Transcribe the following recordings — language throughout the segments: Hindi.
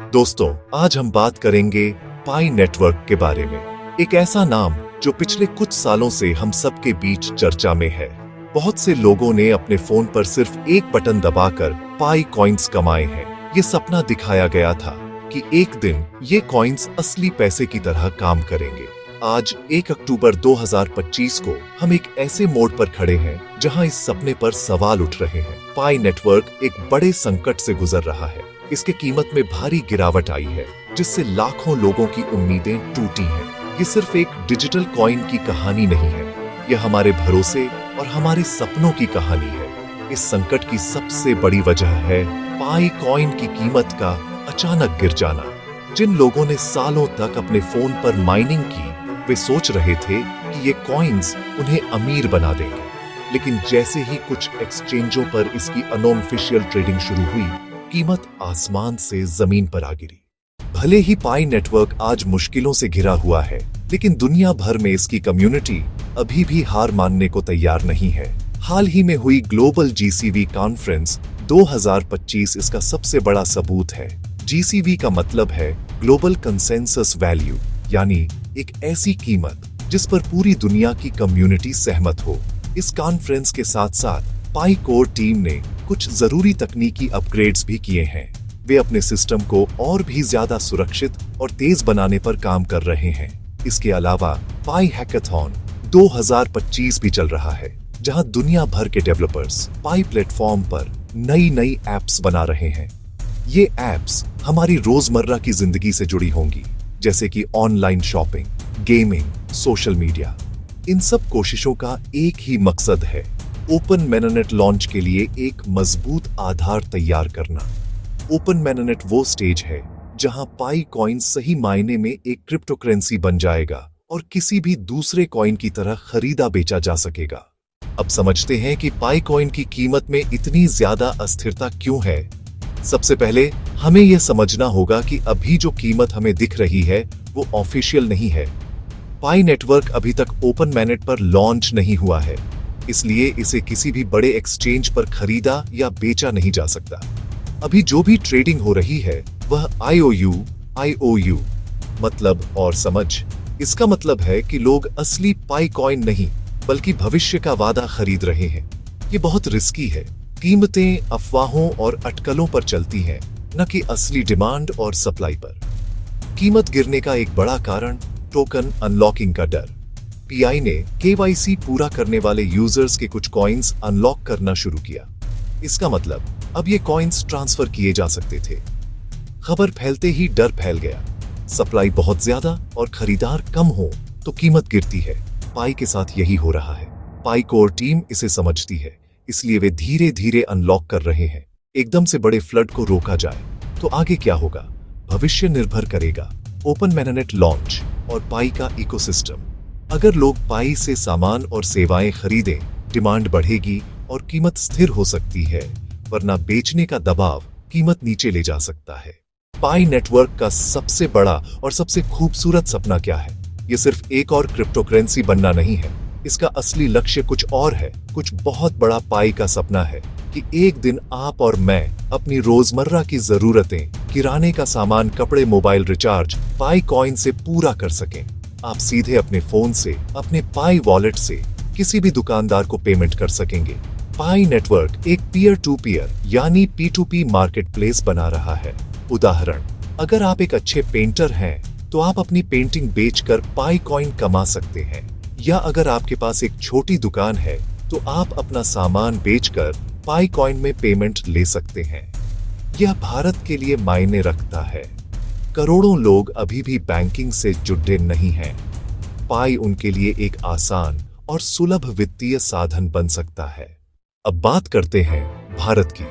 दोस्तों, आज हम बात करेंगे पाई नेटवर्क के बारे में। एक ऐसा नाम जो पिछले कुछ सालों से हम सबके बीच चर्चा में है। बहुत से लोगों ने अपने फोन पर सिर्फ एक बटन दबाकर पाई कॉइन्स कमाए हैं। ये सपना दिखाया गया था कि एक दिन ये कॉइन्स असली पैसे की तरह काम करेंगे। आज 1 अक्टूबर 2025 को हम एक ऐसे मोड़ पर खड़े हैं जहां इस सपने पर सवाल उठ रहे हैं। पाई नेटवर्क एक बड़े संकट से गुजर रहा है। इसके कीमत में भारी गिरावट आई है, जिससे लाखों लोगों की उम्मीदें टूटी हैं। ये सिर्फ एक डिजिटल कॉइन की कहानी नहीं है, यह हमारे भरोसे और हमारे सपनों की कहानी है। इस संकट की सबसे बड़ी वजह है पाई कॉइन की कीमत का अचानक गिर जाना। जिन लोगों ने सालों तक अपने फोन पर माइनिंग की, वे सोच रहे थे कि ये कॉइन्स उन्हें अमीर बना देंगे। लेकिन जैसे ही कुछ एक्सचेंजों पर इसकी अनऑफिशियल ट्रेडिंग शुरू हुई, कीमत आसमान से जमीन पर आ गिरी। भले ही पाई नेटवर्क आज मुश्किलों से घिरा हुआ है, लेकिन दुनिया भर में इसकी कम्युनिटी अभी भी हार मानने को तैयार नहीं है। हाल ही में हुई ग्लोबल जीसीवी कॉन्फ्रेंस 2025 इसका सबसे बड़ा सबूत है। जीसीवी का मतलब है ग्लोबल कंसेंसस वैल्यू, यानी एक ऐसी कीमत जिस पर पूरी दुनिया की कम्युनिटी सहमत हो। इस कॉन्फ्रेंस के साथ साथ पाई कोर टीम ने कुछ जरूरी तकनीकी अपग्रेड्स भी किए हैं। वे अपने सिस्टम को और भी ज्यादा सुरक्षित और तेज बनाने पर काम कर रहे हैं। इसके अलावा पाई हैकाथॉन 2025 भी चल रहा है, जहां दुनिया भर के डेवलपर्स पाई प्लेटफॉर्म पर नई एप्स बना रहे हैं। ये एप्स हमारी रोजमर्रा की जिंदगी से जुड़ी होंगी, जैसे कि online shopping, gaming, social media. इन सब कोशिशों का एक ही मकसद है, ओपन मेननेट लॉन्च के लिए एक मजबूत आधार तैयार करना। ओपन मेननेट वो स्टेज है जहां पाई कॉइन सही मायने में एक क्रिप्टोकरेंसी बन जाएगा और किसी भी दूसरे कॉइन की तरह खरीदा बेचा जा सकेगा। अब समझते हैं कि पाई कॉइन की कीमत में इतनी ज्यादा अस्थिरता क्यों है। सबसे पहले हमें यह समझना होगा कि अभी जो कीमत हमें दिख रही है वो ऑफिशियल नहीं है। पाई नेटवर्क अभी तक ओपन मेननेट पर लॉन्च नहीं हुआ है, इसलिए इसे किसी भी बड़े एक्सचेंज पर खरीदा या बेचा नहीं जा सकता। अभी जो भी ट्रेडिंग हो रही है वह IOU मतलब और समझ। इसका मतलब है कि लोग असली पाई कॉइन नहीं बल्कि भविष्य का वादा खरीद रहे हैं। ये बहुत रिस्की है। कीमतें अफवाहों और अटकलों पर चलती हैं, न कि असली डिमांड और सप्लाई पर। कीमत गिरने का एक बड़ा कारण टोकन अनलॉकिंग का डर। पीआई ने KYC पूरा करने वाले यूजर्स के कुछ कॉइन्स अनलॉक करना शुरू किया। इसका मतलब अब ये कॉइन्स ट्रांसफर किए जा सकते थे। खबर फैलते ही डर फैल गया। सप्लाई बहुत ज्यादा और खरीदार कम हो तो कीमत गिरती है। पाई के साथ यही हो रहा है। पाई कोर टीम इसे समझती है, इसलिए वे धीरे धीरे अनलॉक कर रहे हैं। एकदम से बड़े फ्लड को रोका जाए तो आगे क्या होगा, भविष्य निर्भर करेगा ओपन मेननेट लॉन्च और पाई का इकोसिस्टम। अगर लोग पाई से सामान और सेवाएं खरीदें, डिमांड बढ़ेगी और कीमत स्थिर हो सकती है, वरना बेचने का दबाव कीमत नीचे ले जा सकता है। पाई नेटवर्क का सबसे बड़ा और सबसे खूबसूरत सपना क्या है? ये सिर्फ एक और क्रिप्टोकरेंसी बनना नहीं है। इसका असली लक्ष्य कुछ और है। कुछ बहुत बड़ा पाई का सपना है कि एक दिन आप और मैं अपनी रोजमर्रा की जरूरतें, किराने का सामान, कपड़े, मोबाइल रिचार्ज पाई कॉइन से पूरा कर सकें। आप सीधे अपने फोन से, अपने पाई वॉलेट से किसी भी दुकानदार को पेमेंट कर सकेंगे। पाई नेटवर्क एक पीयर टू पीयर यानी P2P मार्केट प्लेस बना रहा है। उदाहरण, अगर आप एक अच्छे पेंटर हैं तो आप अपनी पेंटिंग बेचकर पाई कॉइन कमा सकते हैं, या अगर आपके पास एक छोटी दुकान है तो आप अपना सामान बेचकर पाई कॉइन में पेमेंट ले सकते हैं। यह भारत के लिए मायने रखता है। करोड़ों लोग अभी भी बैंकिंग से जुड़े नहीं हैं। पाई उनके लिए एक आसान और सुलभ वित्तीय साधन बन सकता है। अब बात करते हैं भारत की।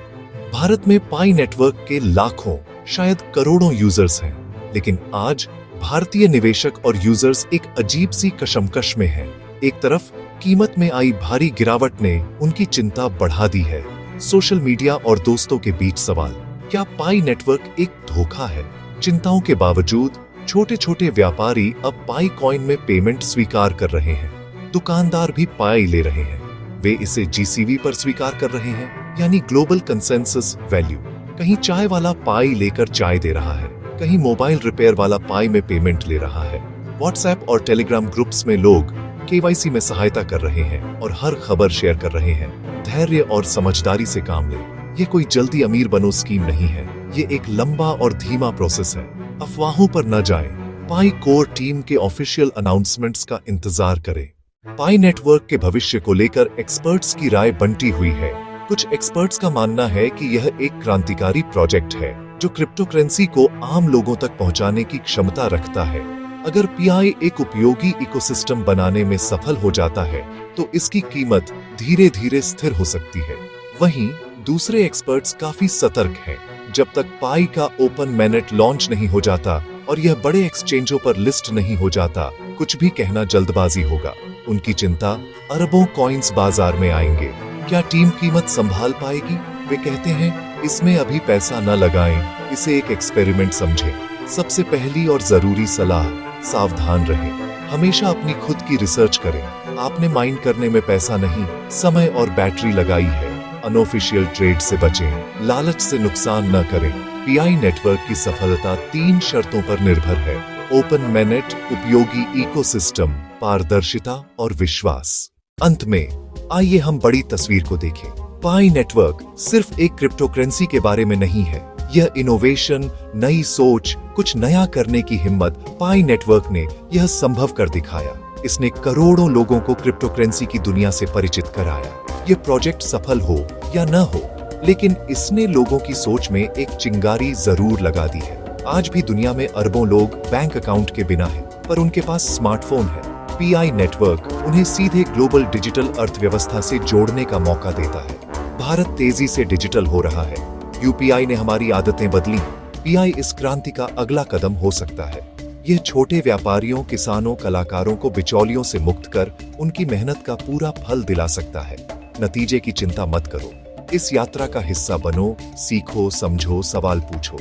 भारत में पाई नेटवर्क के लाखों, शायद करोड़ों यूजर्स हैं, लेकिन आज भारतीय निवेशक और यूजर्स एक अजीब सी कशमकश में हैं। एक तरफ कीमत में आई भारी गिरावट ने उनकी चिंता बढ़ा दी है। सोशल मीडिया और दोस्तों के बीच सवाल, क्या पाई नेटवर्क एक धोखा है? चिंताओं के बावजूद छोटे छोटे व्यापारी अब पाई कॉइन में पेमेंट स्वीकार कर रहे हैं। दुकानदार भी पाई ले रहे हैं। वे इसे जीसीवी पर स्वीकार कर रहे हैं, यानी ग्लोबल कंसेंसस वैल्यू। कहीं चाय वाला पाई लेकर चाय दे रहा है, कहीं मोबाइल रिपेयर वाला पाई में पेमेंट ले रहा है। व्हाट्सएप और टेलीग्राम ग्रुप्स में लोग केवाईसी में सहायता कर रहे हैं और हर खबर शेयर कर रहे हैं। धैर्य और समझदारी से काम ले। ये कोई जल्दी अमीर बनो स्कीम नहीं है, ये एक लंबा और धीमा प्रोसेस है। अफवाहों पर न जाएं। पाई कोर टीम के ऑफिशियल अनाउंसमेंट्स का इंतजार करें। पाई नेटवर्क के भविष्य को लेकर एक्सपर्ट्स की राय बंटी हुई है। कुछ एक्सपर्ट्स का मानना है कि यह एक क्रांतिकारी प्रोजेक्ट है जो क्रिप्टोकरेंसी को आम लोगों तक पहुंचाने की क्षमता रखता है। अगर पीआई एक उपयोगी इकोसिस्टम बनाने में सफल हो जाता है तो इसकी कीमत धीरे धीरे स्थिर हो सकती है। वहीं दूसरे एक्सपर्ट्स काफी सतर्क हैं। जब तक पाई का ओपन मेनेट लॉन्च नहीं हो जाता और यह बड़े एक्सचेंजों पर लिस्ट नहीं हो जाता, कुछ भी कहना जल्दबाजी होगा। उनकी चिंता, अरबों कॉइन्स बाजार में आएंगे, क्या टीम कीमत संभाल पाएगी? वे कहते हैं इसमें अभी पैसा न लगाएं, इसे एक एक्सपेरिमेंट समझें। सबसे पहली और जरूरी सलाह, सावधान रहें। हमेशा अपनी खुद की रिसर्च करें। आपने माइंड करने में पैसा नहीं, समय और बैटरी लगाई है। अनऑफिशियल ट्रेड से बचें, लालच से नुकसान न करें। पीआई नेटवर्क की सफलता 3 शर्तों पर निर्भर है: ओपन मेनेट, उपयोगी इकोसिस्टम, पारदर्शिता और विश्वास। अंत में आइए हम बड़ी तस्वीर को देखें। पाई नेटवर्क सिर्फ एक क्रिप्टोकरेंसी के बारे में नहीं है, यह इनोवेशन, नई सोच, कुछ नया करने की हिम्मत। पाई नेटवर्क ने यह संभव कर दिखाया। इसने करोड़ों लोगों को क्रिप्टोकरेंसी की दुनिया से परिचित कराया। यह प्रोजेक्ट सफल हो या न हो, लेकिन इसने लोगों की सोच में एक चिंगारी जरूर लगा दी है। आज भी दुनिया में अरबों लोग बैंक अकाउंट के बिना हैं, पर उनके पास स्मार्टफोन है। पीआई नेटवर्क उन्हें सीधे ग्लोबल डिजिटल अर्थव्यवस्था से जोड़ने का मौका देता है। भारत तेजी से डिजिटल हो रहा है। यूपीआई ने हमारी आदतें बदली। पीआई इस क्रांति का अगला कदम हो सकता है। यह छोटे व्यापारियों, किसानों, कलाकारों को बिचौलियों से मुक्त कर उनकी मेहनत का पूरा फल दिला सकता है। नतीजे की चिंता मत करो, इस यात्रा का हिस्सा बनो, सीखो, समझो, सवाल पूछो।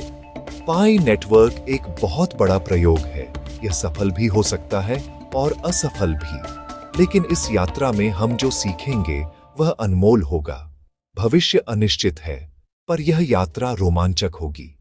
पाई नेटवर्क एक बहुत बड़ा प्रयोग है। यह सफल भी हो सकता है और असफल भी, लेकिन इस यात्रा में हम जो सीखेंगे वह अनमोल होगा। भविष्य अनिश्चित है, पर यह यात्रा रोमांचक होगी।